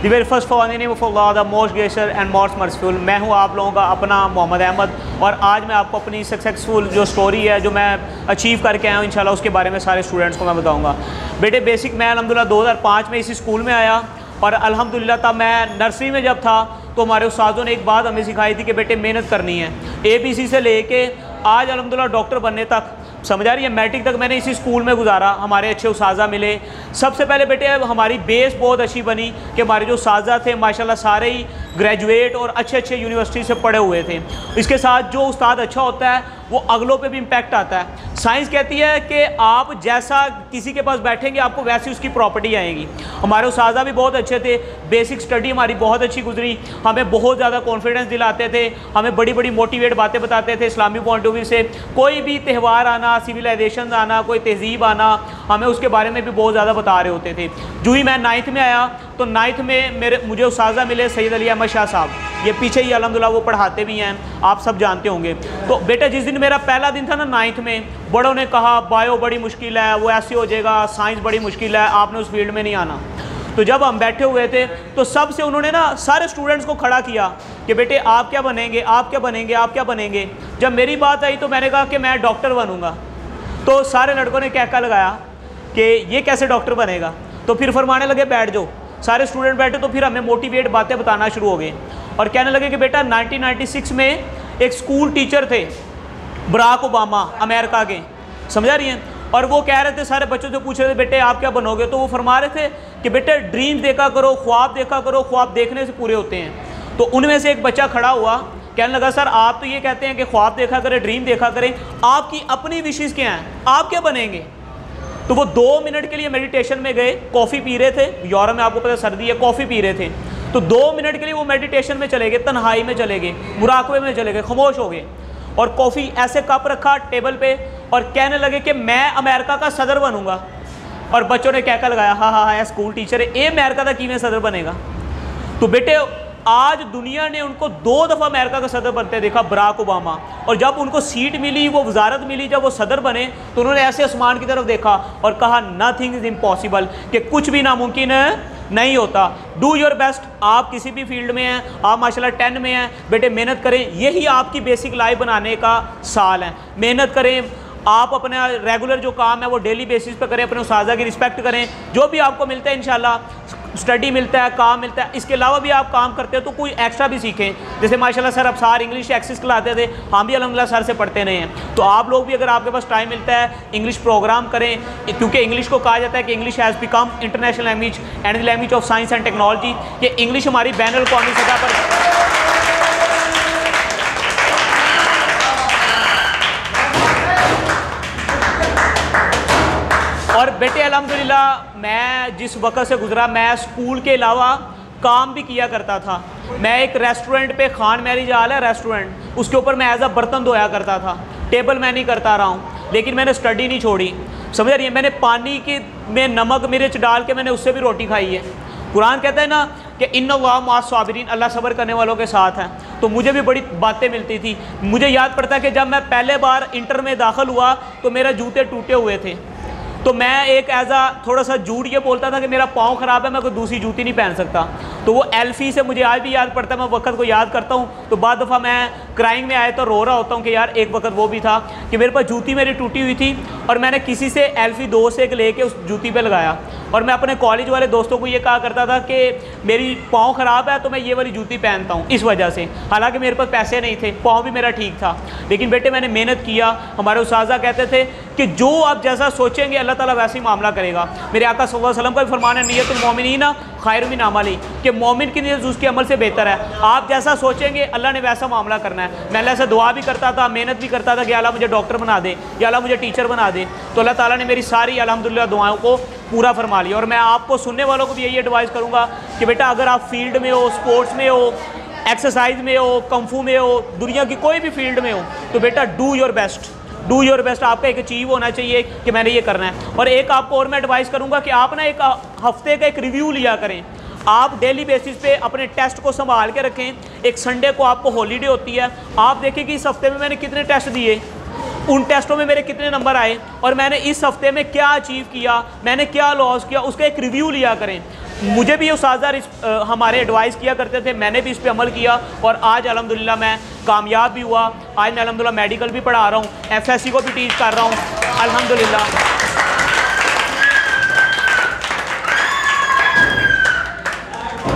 The very first for the name of Allah the most gracious and most merciful. मैं हूँ आप लोगों का अपना मोहम्मद अहमद, और आज मैं आपको अपनी सक्सेसफुल जो स्टोरी है जो मैं अचीव करके आया हूँ इंशाल्लाह उसके बारे में सारे स्टूडेंट्स को मैं बताऊँगा। बेटे बेसिक मैं अल्हम्दुलिल्लाह 2005 में इसी स्कूल में आया, और अल्हम्दुलिल्लाह तब मैं नर्सरी में जब था तो हमारे उस्तादों ने एक बात हमें सिखाई थी कि बेटे मेहनत करनी है। ABC से लेके आज अल्हम्दुलिल्लाह डॉक्टर बनने तक, समझ आ रही है, मैट्रिक तक मैंने इसी स्कूल में गुजारा। हमारे अच्छे उस्ताज़ा मिले। सबसे पहले बेटे हमारी बेस बहुत अच्छी बनी कि हमारे जो उस्ताज़ा थे माशाल्लाह सारे ही ग्रेजुएट और अच्छे अच्छे यूनिवर्सिटी से पढ़े हुए थे। इसके साथ जो उस्ताद अच्छा होता है वो अगलों पे भी इम्पैक्ट आता है। साइंस कहती है कि आप जैसा किसी के पास बैठेंगे आपको वैसी उसकी प्रॉपर्टी आएगी। हमारे उस्ताज़ा भी बहुत अच्छे थे, बेसिक स्टडी हमारी बहुत अच्छी गुजरी, हमें बहुत ज़्यादा कॉन्फिडेंस दिलाते थे, हमें बड़ी बड़ी मोटिवेट बातें बताते थे इस्लामी पॉइंट ऑफ व्यू से। कोई भी त्यौहार आना, सिविलाइजेशन आना, कोई तहजीब आना, हमें उसके बारे में भी बहुत ज़्यादा बता रहे होते थे। जो ही मैं 9th में आया तो 9th में मुझे उस्ताज़ा मिले सैयद अली अहमद शाह साहब, ये पीछे ही अल्हम्दुलिल्लाह वो पढ़ाते भी हैं, आप सब जानते होंगे। तो बेटा जिस दिन मेरा पहला दिन था ना 9th में, बड़ों ने कहा बायो बड़ी मुश्किल है, वो ऐसे हो जाएगा, साइंस बड़ी मुश्किल है, आपने उस फील्ड में नहीं आना। तो जब हम बैठे हुए थे तो सबसे उन्होंने ना सारे स्टूडेंट्स को खड़ा किया कि बेटे आप क्या बनेंगे, आप क्या बनेंगे, आप क्या बनेंगे। जब मेरी बात आई तो मैंने कहा कि मैं डॉक्टर बनूंगा। तो सारे लड़कों ने कहका लगाया कि ये कैसे डॉक्टर बनेगा। तो फिर फरमाने लगे बैठ जाओ। सारे स्टूडेंट बैठे तो फिर हमें मोटिवेट बातें बताना शुरू हो गए और कहने लगे कि बेटा 1996 में एक स्कूल टीचर थे बराक ओबामा अमेरिका के, समझा रही हैं, और वो कह रहे थे सारे बच्चों से पूछ रहे थे बेटे आप क्या बनोगे। तो वो फरमा रहे थे कि बेटे ड्रीम देखा करो, ख्वाब देखा करो, ख्वाब देखने से पूरे होते हैं। तो उनमें से एक बच्चा खड़ा हुआ, कहने लगा सर आप तो ये कहते हैं कि ख्वाब देखा करें, ड्रीम देखा करें, आपकी अपनी विशेष क्या हैं, आप क्या बनेंगे। तो वो 2 मिनट के लिए मेडिटेशन में गए, कॉफ़ी पी रहे थे, यूरोप में आपको पता सर्दी है, कॉफ़ी पी रहे थे। तो 2 मिनट के लिए वो मेडिटेशन में चले गए, तन्हाई में चले गए, मुराकबे में चले गए, खामोश हो गए, और कॉफ़ी ऐसे कप रखा टेबल पे और कहने लगे कि मैं अमेरिका का सदर बनूंगा। और बच्चों ने कहकर लगाया हाँ हाँ हाँ स्कूल टीचर है, ये अमेरिका का किवें सदर बनेगा। तो बेटे आज दुनिया ने उनको 2 दफ़ा अमेरिका का सदर बनते देखा, बराक ओबामा, और जब उनको सीट मिली, वो वजारत मिली, जब वो सदर बने तो उन्होंने ऐसे आसमान की तरफ देखा और कहा नथिंग इज़ इम्पॉसिबल, कि कुछ भी नामुमकिन नहीं होता। Do your best. आप किसी भी फील्ड में हैं, आप माशाल्लाह 10 में हैं, बेटे मेहनत करें, यही आपकी बेसिक लाइफ बनाने का साल है। मेहनत करें, आप अपना रेगुलर जो काम है वो डेली बेसिस पे करें, अपने उस्ताज़ा की रिस्पेक्ट करें, जो भी आपको मिलता है इंशाल्लाह, स्टडी मिलता है, काम मिलता है, इसके अलावा भी आप काम करते हो तो कोई एक्स्ट्रा भी सीखें। जैसे माशाल्लाह सर अफसार इंग्लिश एक्सिस खिलाते थे, हम भी अल्हम्दुलिल्लाह सर से पढ़ते रहे हैं। तो आप लोग भी अगर आपके पास टाइम मिलता है इंग्लिश प्रोग्राम करें, क्योंकि इंग्लिश को कहा जाता है कि English has become international language and the language of science and technology. कि इंग्लिश हमारी बैनुल अक़वामी सतह पर और बेटे अल्हम्दुलिल्लाह मैं जिस वक्त से गुजरा, मैं स्कूल के अलावा काम भी किया करता था। मैं एक रेस्टोरेंट पे, खान मैरिज हाल है रेस्टोरेंट, उसके ऊपर मैं एज अ बर्तन धोया करता था। टेबल मैं नहीं करता रहा हूँ, लेकिन मैंने स्टडी नहीं छोड़ी, समझ रही है। मैंने पानी के में नमक मिर्च डाल के मैंने उससे भी रोटी खाई है। कुरान कहता है ना कि इन्नल्लाह मअस साबिरीन, अल्लाह सब्र करने वालों के साथ है। तो मुझे भी बड़ी बातें मिलती थी। मुझे याद पड़ता है कि जब मैं पहले बार इंटर में दाखिल हुआ तो मेरे जूते टूटे हुए थे, तो मैं एक ऐसा थोड़ा सा झूठ ये बोलता था कि मेरा पाँव ख़राब है, मैं कोई दूसरी जूती नहीं पहन सकता। तो वो एल्फी से मुझे आज भी याद पड़ता है, मैं वक्त को याद करता हूँ तो बाद दफ़ा मैं क्राइंग में आए तो रो रहा होता हूँ कि यार एक वक्त वो भी था कि मेरे पास जूती मेरी टूटी हुई थी और मैंने किसी से एल्फी 2 से एक लेके उस जूती पे लगाया, और मैं अपने कॉलेज वाले दोस्तों को ये कहा करता था कि मेरी पाँव ख़राब है तो मैं ये वाली जूती पहनता हूँ इस वजह से। हालांकि मेरे पास पैसे नहीं थे, पाँव भी मेरा ठीक था, लेकिन बेटे मैंने मेहनत किया। हमारे उस्ताज़ा कहते थे कि जो आप जैसा सोचेंगे अल्लाह ताला वैसे ही मामला करेगा। मेरे आका सल्लल्लाहु अलैहि वसल्लम का भी फरमान है नियतुल मोमिनीना खैरुम मिन अमली, कि मोमिन की नीयत उसके अमल से बेहतर है। आप जैसा सोचेंगे अल्लाह ने वैसा मामला करना है। मैं अल्लाह से दुआ भी करता था, मेहनत भी करता था कि अल्लाह मुझे डॉक्टर बना दे या अल्लाह मुझे टीचर बना दे। तो अल्लाह ताला ने मेरी सारी अल्हम्दुलिल्लाह दुआओं को पूरा फरमा लिया। और मैं आपको सुनने वालों को भी यही एडवाइस करूँगा कि बेटा अगर आप फील्ड में हो, स्पोर्ट्स में हो, एक्सरसाइज में हो, कंफू में हो, दुनिया की कोई भी फील्ड में हो, तो बेटा do your best, do your best. आपका एक अचीव होना चाहिए कि मैंने ये करना है। और एक आपको और मैं एडवाइस करूँगा कि आप ना एक हफ्ते का एक रिव्यू लिया करें। आप डेली बेसिस पे अपने टेस्ट को संभाल के रखें। एक संडे को आपको हॉलीडे होती है, आप देखें कि इस हफ्ते में मैंने कितने टेस्ट दिए, उन टेस्टों में मेरे कितने नंबर आए और मैंने इस हफ्ते में क्या अचीव किया, मैंने क्या लॉस किया, उसका एक रिव्यू लिया करें। मुझे भी ये उस्ताद हमारे एडवाइस किया करते थे, मैंने भी इस पे अमल किया और आज अल्हम्दुलिल्लाह मैं कामयाब भी हुआ। आज मैं अल्हम्दुलिल्लाह मेडिकल भी पढ़ा रहा हूँ, FSC को भी टीच कर रहा हूँ अल्हम्दुलिल्लाह।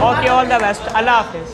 ओके, ऑल द बेस्ट, अल्लाह हाफिज़।